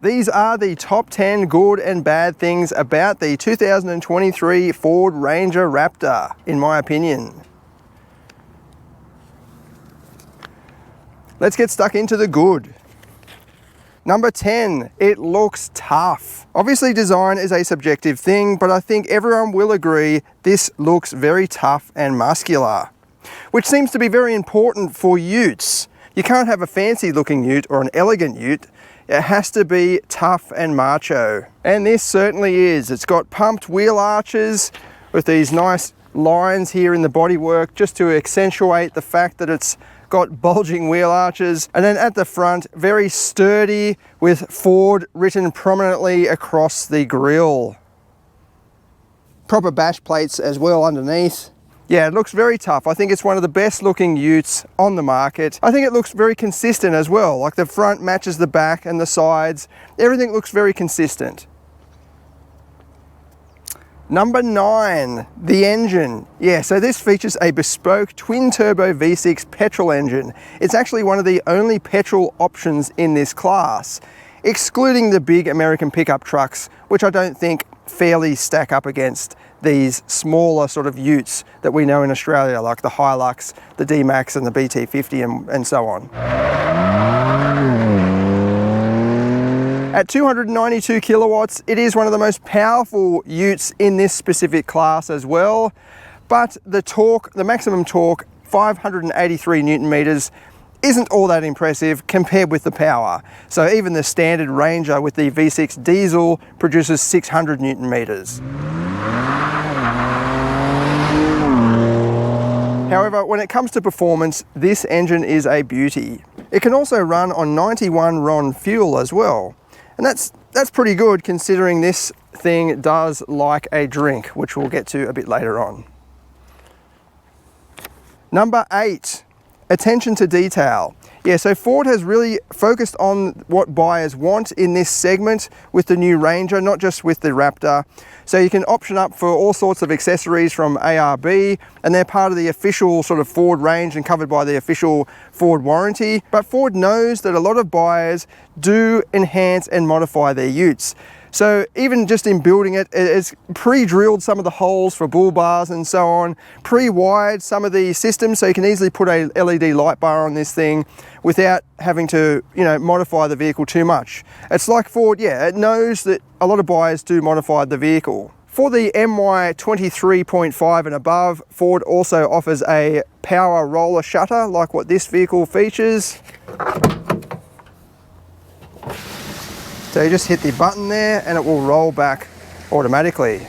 These are the top 10 good and bad things about the 2023 Ford Ranger Raptor, in my opinion. Let's get stuck into the good. Number 10, it looks tough. Obviously design is a subjective thing, but I think everyone will agree this looks very tough and muscular, which seems to be very important for utes. You can't have a fancy looking ute or an elegant ute. It has to be tough and macho. And this certainly is. It's got pumped wheel arches with these nice lines here in the bodywork just to accentuate the fact that it's got bulging wheel arches. And then at the front, very sturdy with Ford written prominently across the grille. Proper bash plates as well underneath. Yeah, it looks very tough. I think it's one of the best looking utes on the market. I think it looks very consistent as well. Like the front matches the back and the sides. Everything looks very consistent. Number 9, the engine. Yeah, so this features a bespoke twin-turbo V6 petrol engine. It's actually one of the only petrol options in this class, excluding the big American pickup trucks, which I don't think fairly stack up against these smaller sort of utes that we know in Australia, like the Hilux, the D-Max and the BT50 and so on. At 292 kilowatts, it is one of the most powerful utes in this specific class as well. But the torque, the maximum torque, 583 Newton meters, isn't all that impressive compared with the power. So even the standard Ranger with the V6 diesel produces 600 Newton meters. However, when it comes to performance, this engine is a beauty. It can also run on 91 RON fuel as well. And that's pretty good considering this thing does like a drink, which we'll get to a bit later on. Number 8, attention to detail. Yeah, so Ford has really focused on what buyers want in this segment with the new Ranger, not just with the Raptor. So you can option up for all sorts of accessories from ARB, and they're part of the official sort of Ford range and covered by the official Ford warranty. But Ford knows that a lot of buyers do enhance and modify their utes. So even just in building it, it's pre-drilled some of the holes for bull bars and so on, pre-wired some of the systems so you can easily put a LED light bar on this thing without having to, you know, modify the vehicle too much. It's like Ford, yeah, it knows that a lot of buyers do modify the vehicle. For the MY 23.5 and above, Ford also offers a power roller shutter like what this vehicle features. So you just hit the button there and it will roll back automatically.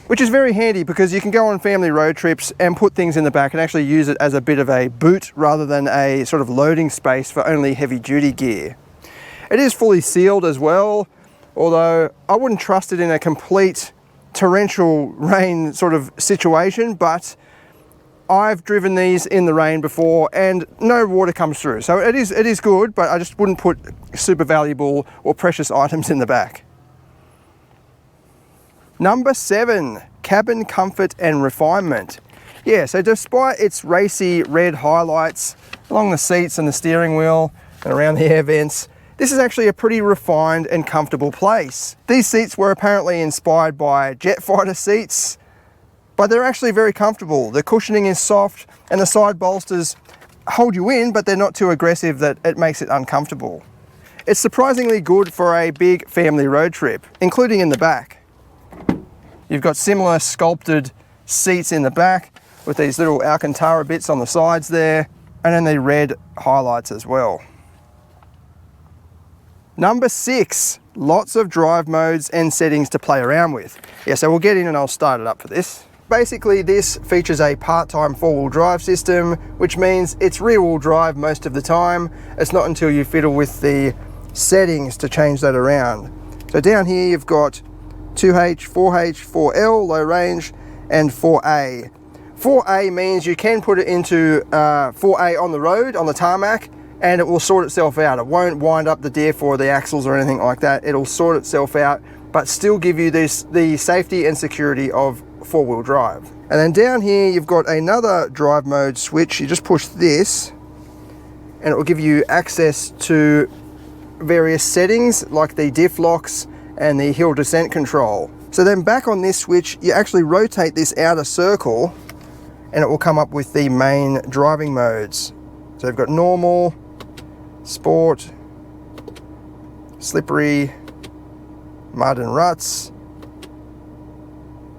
Which is very handy because you can go on family road trips and put things in the back and actually use it as a bit of a boot rather than a sort of loading space for only heavy duty gear. It is fully sealed as well, although I wouldn't trust it in a complete torrential rain sort of situation, but I've driven these in the rain before and no water comes through. So it is good, but I just wouldn't put super valuable or precious items in the back. Number 7, cabin comfort and refinement. Yeah, so despite its racy red highlights along the seats and the steering wheel and around the air vents, this is actually a pretty refined and comfortable place. These seats were apparently inspired by jet fighter seats, but they're actually very comfortable. The cushioning is soft and the side bolsters hold you in, but they're not too aggressive that it makes it uncomfortable. It's surprisingly good for a big family road trip, including in the back. You've got similar sculpted seats in the back with these little Alcantara bits on the sides there, and then the red highlights as well. Number 6, lots of drive modes and settings to play around with. Yeah, so we'll get in and I'll start it up for this. Basically, this features a part-time four-wheel drive system, which means it's rear-wheel drive most of the time. It's not until you fiddle with the settings to change that around. So down here you've got 2H, 4H, 4L, low range, and 4A. 4A means you can put it into 4A on the road, on the tarmac, and it will sort itself out. It won't wind up the diff or the axles or anything like that. It'll sort itself out, but still give you the safety and security of four-wheel drive. And then down here you've got another drive mode switch. You just push this and it will give you access to various settings like the diff locks and the hill descent control. So then back on this switch, you actually rotate this outer circle and it will come up with the main driving modes. So you've got normal, sport, slippery, mud and ruts.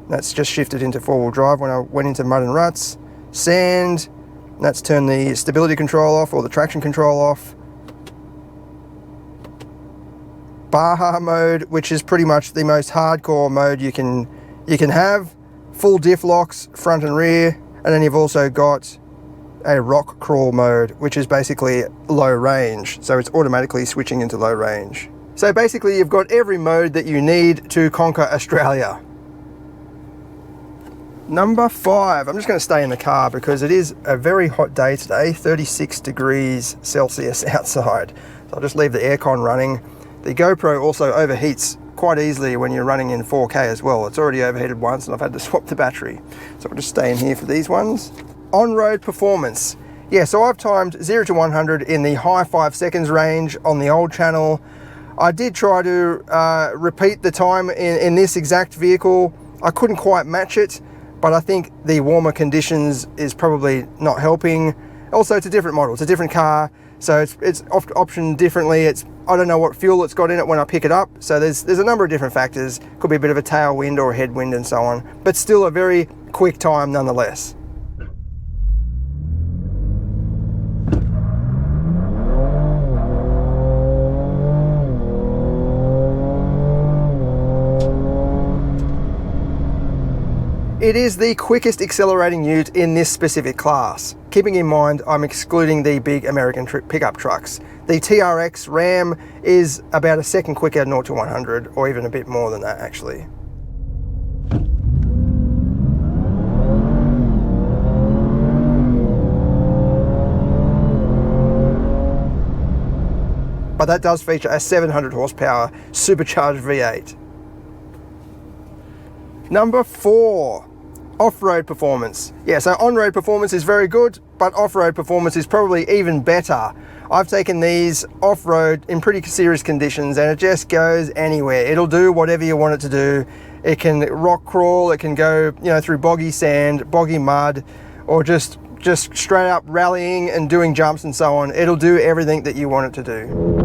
That's just shifted into four-wheel drive when I went into mud and ruts. Sand, that's turned the stability control off or the traction control off. Baja mode, which is pretty much the most hardcore mode you can have. Full diff locks, front and rear. And then you've also got a rock crawl mode, which is basically low range. So it's automatically switching into low range. So basically you've got every mode that you need to conquer Australia. Number 5, I'm just going to stay in the car because it is a very hot day today, 36 degrees Celsius outside. So I'll just leave the aircon running. The GoPro also overheats quite easily when you're running in 4K as well. It's already overheated once and I've had to swap the battery. So I'll just stay in here for these ones. On-road performance. Yeah, so I've timed 0 to 100 in the high 5 seconds range on the old channel. I did try to repeat the time in this exact vehicle. I couldn't quite match it, but I think the warmer conditions is probably not helping. Also, it's a different model, it's a different car, so it's optioned differently. I don't know what fuel it's got in it when I pick it up, so there's a number of different factors. Could be a bit of a tailwind or a headwind and so on, but still a very quick time nonetheless. It is the quickest accelerating ute in this specific class. Keeping in mind, I'm excluding the big American pickup trucks. The TRX Ram is about a second quicker 0 to 100, or even a bit more than that actually. But that does feature a 700 horsepower supercharged V8. Number 4. Off-road performance. Yeah, so on-road performance is very good, but off-road performance is probably even better. I've taken these off-road in pretty serious conditions and it just goes anywhere. It'll do whatever you want it to do. It can rock crawl, it can go, through boggy sand, boggy mud, or just straight up rallying and doing jumps and so on. It'll do everything that you want it to do.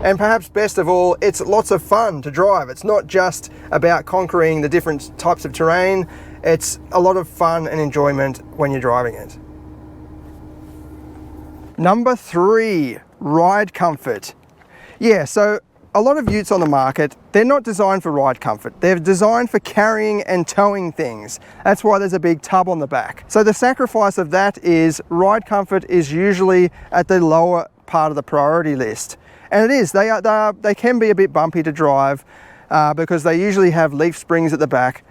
And perhaps best of all, it's lots of fun to drive. It's not just about conquering the different types of terrain. It's a lot of fun and enjoyment when you're driving it. Number 3, ride comfort. Yeah, so a lot of utes on the market, they're not designed for ride comfort. They're designed for carrying and towing things. That's why there's a big tub on the back. So the sacrifice of that is ride comfort is usually at the lower part of the priority list. And it is, they can be a bit bumpy to drive because they usually have leaf springs at the back.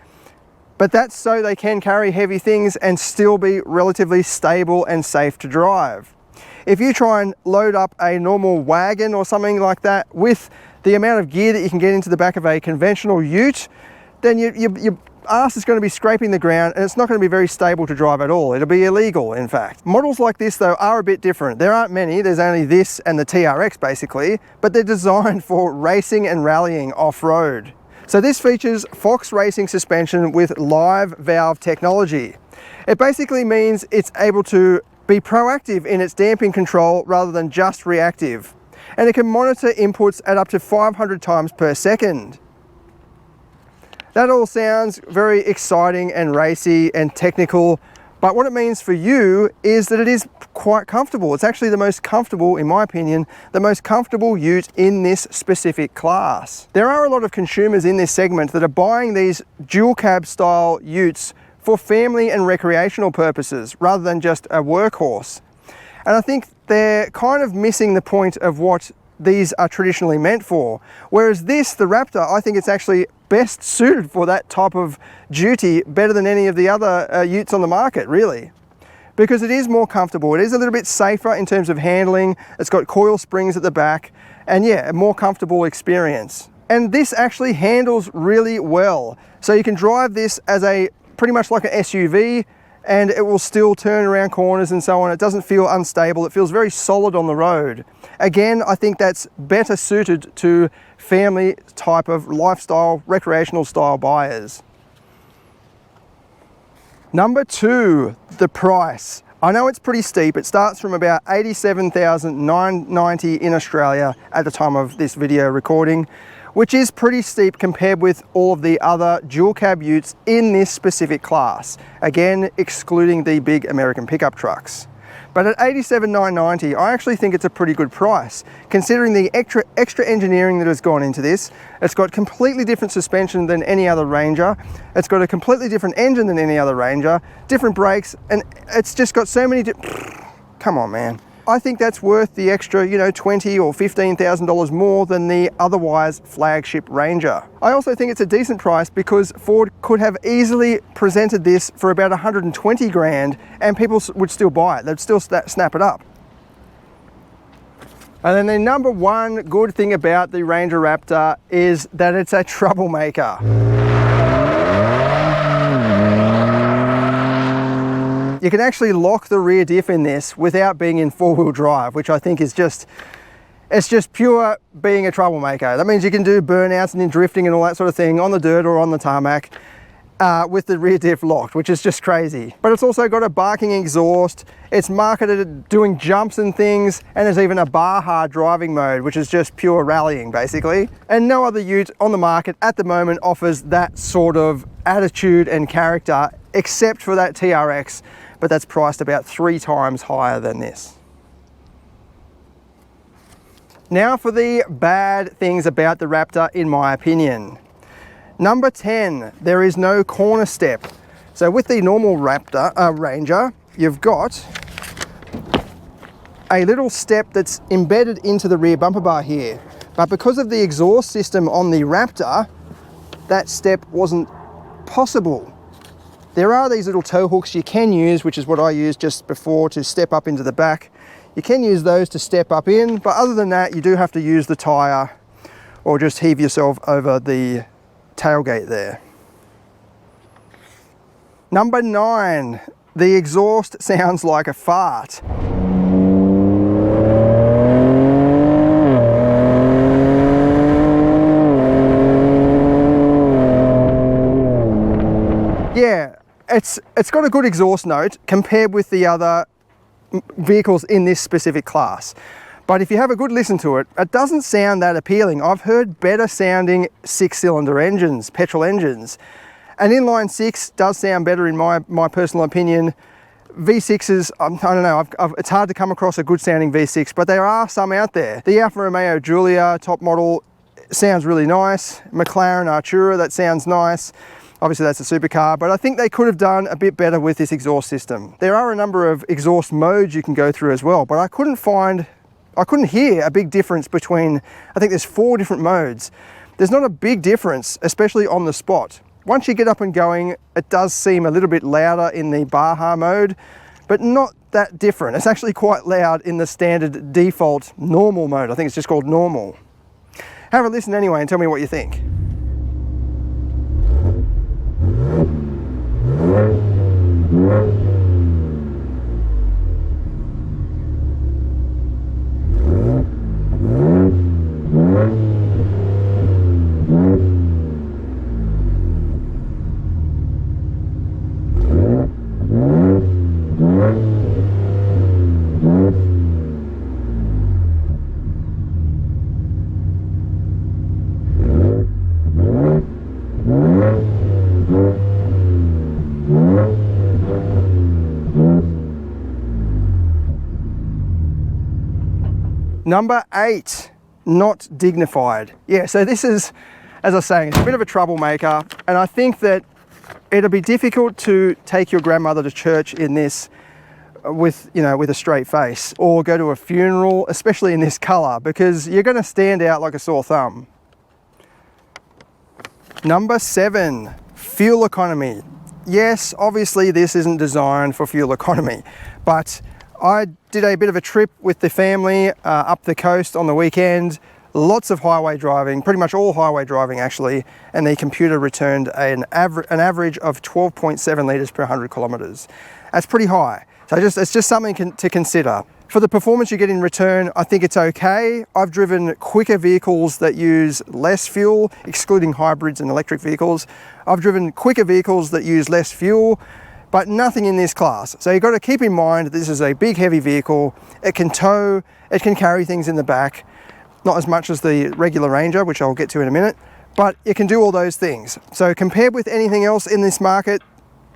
But that's so they can carry heavy things and still be relatively stable and safe to drive. If you try and load up a normal wagon or something like that with the amount of gear that you can get into the back of a conventional ute, then your ass is going to be scraping the ground and it's not going to be very stable to drive at all. It'll be illegal, in fact. Models like this though are a bit different. There aren't many, there's only this and the TRX basically, but they're designed for racing and rallying off-road. So this features Fox Racing suspension with live valve technology. It basically means it's able to be proactive in its damping control rather than just reactive. And it can monitor inputs at up to 500 times per second. That all sounds very exciting and racy and technical, but what it means for you is that it is quite comfortable. It's actually the most comfortable, in my opinion, the most comfortable ute in this specific class. There are a lot of consumers in this segment that are buying these dual cab style utes for family and recreational purposes rather than just a workhorse. And I think they're kind of missing the point of what these are traditionally meant for. Whereas this, the Raptor, I think it's actually best suited for that type of duty better than any of the other utes on the market, really. Because it is more comfortable, it is a little bit safer in terms of handling, it's got coil springs at the back, and yeah, a more comfortable experience. And this actually handles really well. So you can drive this as a pretty much like an SUV, and it will still turn around corners and so on. It doesn't feel unstable, it feels very solid on the road. Again, I think that's better suited to family type of lifestyle, recreational style buyers. Number 2, the price. I know it's pretty steep. It starts from about $87,990 in Australia at the time of this video recording, which is pretty steep compared with all of the other dual cab utes in this specific class. Again, excluding the big American pickup trucks. But at $87,990, I actually think it's a pretty good price, considering the extra engineering that has gone into this. It's got completely different suspension than any other Ranger. It's got a completely different engine than any other Ranger, different brakes, and it's just got so many come on, man. I think that's worth the extra, you know, $20,000 or $15,000 more than the otherwise flagship Ranger. I also think it's a decent price because Ford could have easily presented this for about 120 grand and people would still buy it. They'd still snap it up. And then the number one good thing about the Ranger Raptor is that it's a troublemaker. You can actually lock the rear diff in this without being in four-wheel drive, which I think is just, it's just pure being a troublemaker. That means you can do burnouts and then drifting and all that sort of thing on the dirt or on the tarmac with the rear diff locked, which is just crazy. But it's also got a barking exhaust. It's marketed at doing jumps and things, and there's even a Baja driving mode, which is just pure rallying basically. And no other ute on the market at the moment offers that sort of attitude and character except for that TRX, but that's priced about 3 times higher than this. Now for the bad things about the Raptor, in my opinion. Number 10, there is no corner step. So with the normal Ranger, you've got a little step that's embedded into the rear bumper bar here. But because of the exhaust system on the Raptor, that step wasn't possible. There are these little tow hooks you can use, which is what I used just before to step up into the back. You can use those to step up in, but other than that, you do have to use the tire or just heave yourself over the tailgate there. Number 9, the exhaust sounds like a fart. Yeah, it's got a good exhaust note compared with the other vehicles in this specific class. But if you have a good listen to it, it doesn't sound that appealing. I've heard better sounding 6-cylinder engines, petrol engines. An inline 6 does sound better in my personal opinion. V6s, I don't know, it's hard to come across a good sounding V6, but there are some out there. The Alfa Romeo Giulia top model sounds really nice. McLaren Artura, that sounds nice. Obviously that's a supercar, but I think they could have done a bit better with this exhaust system. There are a number of exhaust modes you can go through as well, but I couldn't hear a big difference between, I think there's 4 different modes. There's not a big difference, especially on the spot. Once you get up and going, it does seem a little bit louder in the Baja mode, but not that different. It's actually quite loud in the standard default normal mode. I think it's just called normal. Have a listen anyway and tell me what you think. Number 8, not dignified. Yeah, so this is, as I was saying, it's a bit of a troublemaker, and I think that it'll be difficult to take your grandmother to church in this with, you know, with a straight face, or go to a funeral, especially in this color, because you're going to stand out like a sore thumb. Number 7, fuel economy. Yes, obviously this isn't designed for fuel economy, but I did a bit of a trip with the family up the coast on the weekend. Lots of highway driving, pretty much all highway driving actually, and the computer returned an average of 12.7 litres per 100 kilometres. That's pretty high. So it's just something to consider. For the performance you get in return, I think it's okay. I've driven quicker vehicles that use less fuel, excluding hybrids and electric vehicles. I've driven quicker vehicles that use less fuel, but nothing in this class. So you've got to keep in mind that this is a big, heavy vehicle. It can tow, it can carry things in the back. Not as much as the regular Ranger, which I'll get to in a minute, but it can do all those things. So compared with anything else in this market,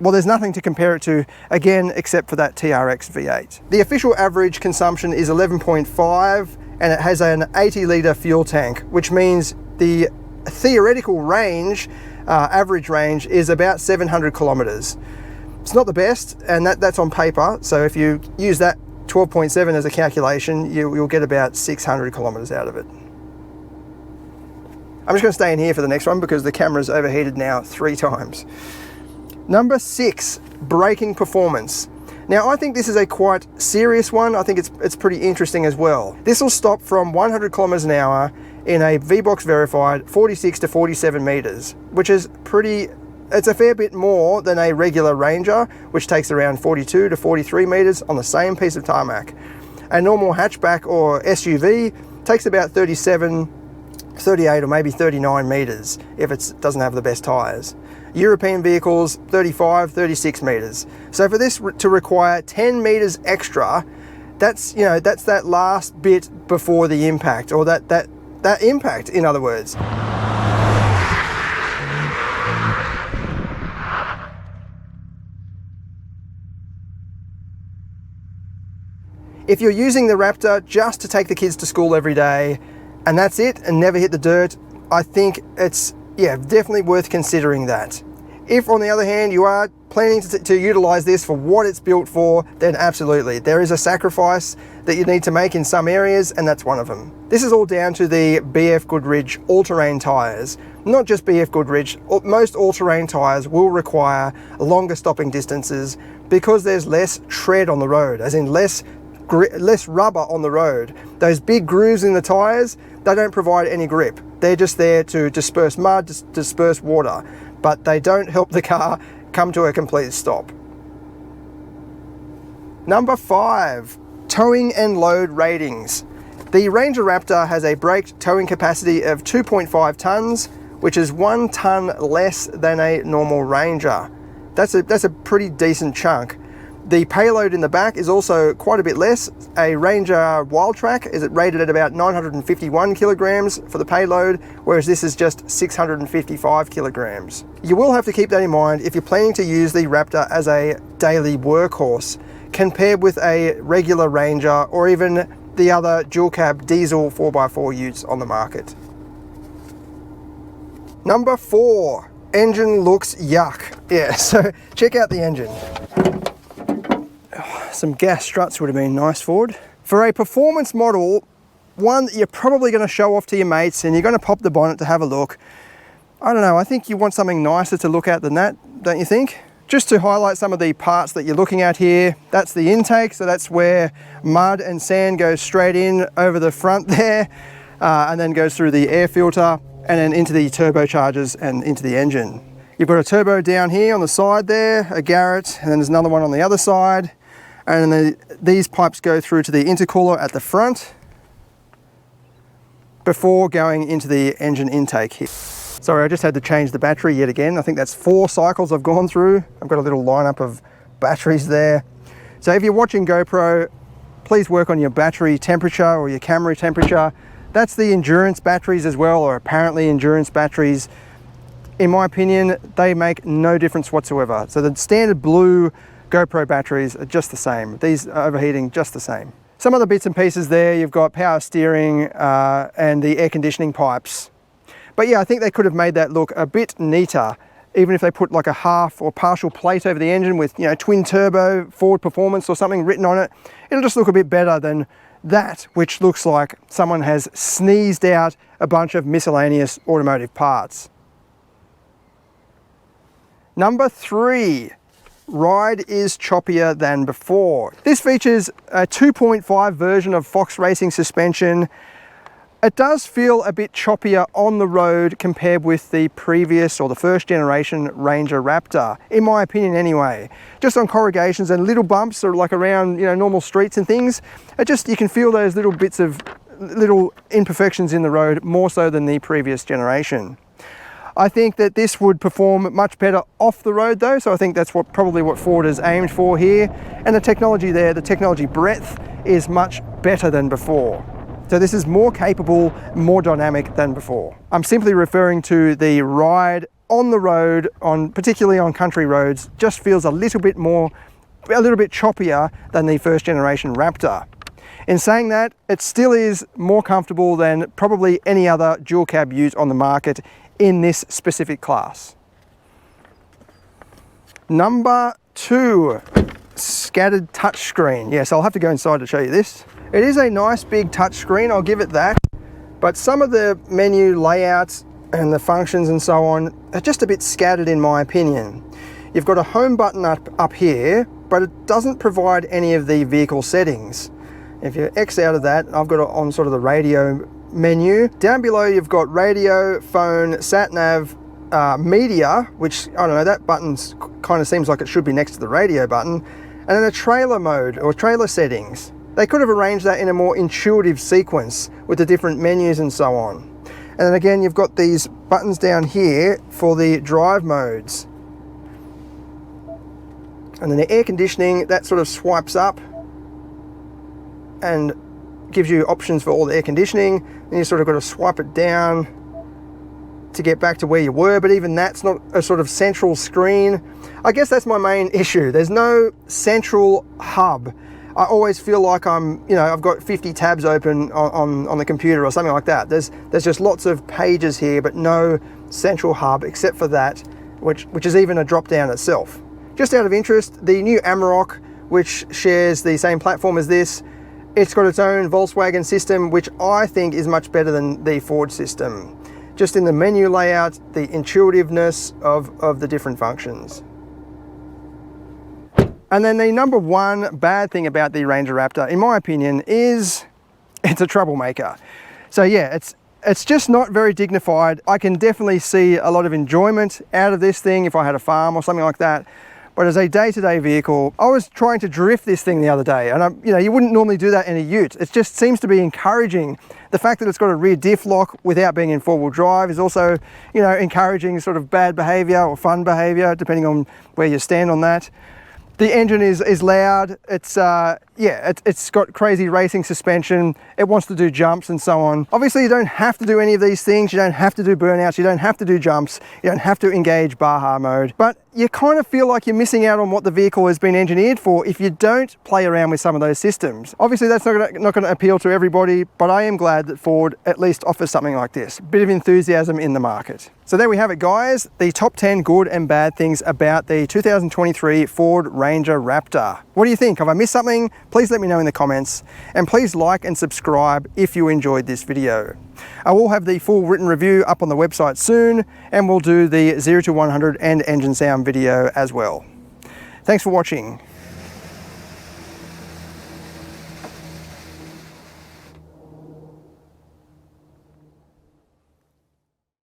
well, there's nothing to compare it to, again, except for that TRX V8. The official average consumption is 11.5, and it has an 80 litre fuel tank, which means the theoretical range, average range, is about 700 kilometres. It's not the best, and that's on paper, so if you use that 12.7 as a calculation, you'll get about 600 kilometres out of it. I'm just going to stay in here for the next one because the camera's overheated now 3 times. Number 6, braking performance. Now I think this is a quite serious one. I think it's pretty interesting as well. This will stop from 100 kilometers an hour in a V-Box verified 46 to 47 meters, which is it's a fair bit more than a regular Ranger, which takes around 42 to 43 meters on the same piece of tarmac. A normal hatchback or SUV takes about 37, 38 or maybe 39 meters if it doesn't have the best tires. European vehicles, 35, 36 meters. So for this to require 10 meters extra, that's that last bit before the impact, or that impact, in other words. If you're using the Raptor just to take the kids to school every day, and that's it, and never hit the dirt, I think it's definitely worth considering that. If, on the other hand, you are planning to utilize this for what it's built for, then absolutely. There is a sacrifice that you need to make in some areas, and that's one of them. This is all down to the BF Goodrich all-terrain tires. Not just BF Goodrich, most all-terrain tires will require longer stopping distances because there's less tread on the road, as in less rubber on the road. Those big grooves in the tires, they don't provide any grip. They're just there to disperse mud, disperse water, but they don't help the car come to a complete stop. Number 5, towing and load ratings. The Ranger Raptor has a braked towing capacity of 2.5 tons, which is 1 ton less than a normal Ranger. That's a pretty decent chunk. The payload in the back is also quite a bit less. A Ranger Wildtrak is rated at about 951 kilograms for the payload, whereas this is just 655 kilograms. You will have to keep that in mind if you're planning to use the Raptor as a daily workhorse, compared with a regular Ranger or even the other dual cab diesel 4x4 utes on the market. Number 4, engine looks yuck. Yeah, so check out the engine. Some gas struts would have been nice, Ford. For a performance model, one that you're probably going to show off to your mates and you're going to pop the bonnet to have a look, I don't know, I think you want something nicer to look at than that, don't you think? Just to highlight some of the parts that you're looking at here, that's the intake, so that's where mud and sand goes straight in over the front there, and then goes through the air filter and then into the turbochargers and into the engine. You've got a turbo down here on the side there, a Garrett, and then there's another one on the other side. And then these pipes go through to the intercooler at the front before going into the engine intake here. Sorry, I just had to change the battery yet again. I think that's 4 cycles I've gone through. I've got a little lineup of batteries there. So if you're watching GoPro, please work on your battery temperature or your camera temperature. That's the endurance batteries as well, or apparently endurance batteries. In my opinion, they make no difference whatsoever. So the standard blue GoPro batteries are just the same. These are overheating just the same. Some other bits and pieces there, you've got power steering and the air conditioning pipes. But yeah, I think they could have made that look a bit neater, even if they put like a half or partial plate over the engine with, you know, twin turbo, Ford Performance or something written on it. It'll just look a bit better than that, which looks like someone has sneezed out a bunch of miscellaneous automotive parts. Number 3, ride is choppier than before. This features a 2.5 version of Fox Racing suspension. It does feel a bit choppier on the road compared with the previous or the first generation Ranger Raptor, in my opinion anyway. Just on corrugations and little bumps or like around, you know, normal streets and things, you can feel those little bits of little imperfections in the road more so than the previous generation. I think that this would perform much better off the road though, so I think that's probably what Ford has aimed for here. And the technology there, the technology breadth, is much better than before. So this is more capable, more dynamic than before. I'm simply referring to the ride on the road, particularly on country roads, just feels a little bit choppier than the first generation Raptor. In saying that, it still is more comfortable than probably any other dual cab ute on the market in this specific class. Number 2, scattered touchscreen. Yes, I'll have to go inside to show you this. It is a nice big touchscreen, I'll give it that, but some of the menu layouts and the functions and so on are just a bit scattered in my opinion. You've got a home button up here, but it doesn't provide any of the vehicle settings. If you X out of that, I've got it on sort of the radio menu. Down below you've got radio, phone, sat nav, media, which I don't know, that button kind of seems like it should be next to the radio button, and then a trailer mode or trailer settings. They could have arranged that in a more intuitive sequence with the different menus and so on. And then again, you've got these buttons down here for the drive modes. And then the air conditioning, that sort of swipes up and gives you options for all the air conditioning. Then you sort of got to swipe it down to get back to where you were, but even that's not a sort of central screen. I guess that's my main issue. There's no central hub. I always feel like I've got 50 tabs open on the computer or something like that. There's just lots of pages here, but no central hub except for that, which is even a drop down itself. Just out of interest, the new Amarok, which shares the same platform as this, it's got its own Volkswagen system, which I think is much better than the Ford system. Just in the menu layout, the intuitiveness of the different functions. And then the number 1 bad thing about the Ranger Raptor, in my opinion, is it's a troublemaker. So yeah, it's just not very dignified. I can definitely see a lot of enjoyment out of this thing if I had a farm or something like that. But as a day-to-day vehicle, I was trying to drift this thing the other day, and you wouldn't normally do that in a ute. It just seems to be encouraging. The fact that it's got a rear diff lock without being in four-wheel drive is also, encouraging sort of bad behavior or fun behavior, depending on where you stand on that. The engine is loud. It's got crazy racing suspension. It wants to do jumps and so on. Obviously, you don't have to do any of these things. You don't have to do burnouts. You don't have to do jumps. You don't have to engage Baja mode. But you kind of feel like you're missing out on what the vehicle has been engineered for if you don't play around with some of those systems. Obviously, that's not going to appeal to everybody, but I am glad that Ford at least offers something like this. A bit of enthusiasm in the market. So there we have it, guys. The top 10 good and bad things about the 2023 Ford Ranger Raptor. What do you think? Have I missed something? Please let me know in the comments, and please like and subscribe if you enjoyed this video. I will have the full written review up on the website soon, and we'll do the 0 to 100 and engine sound video as well. Thanks for watching.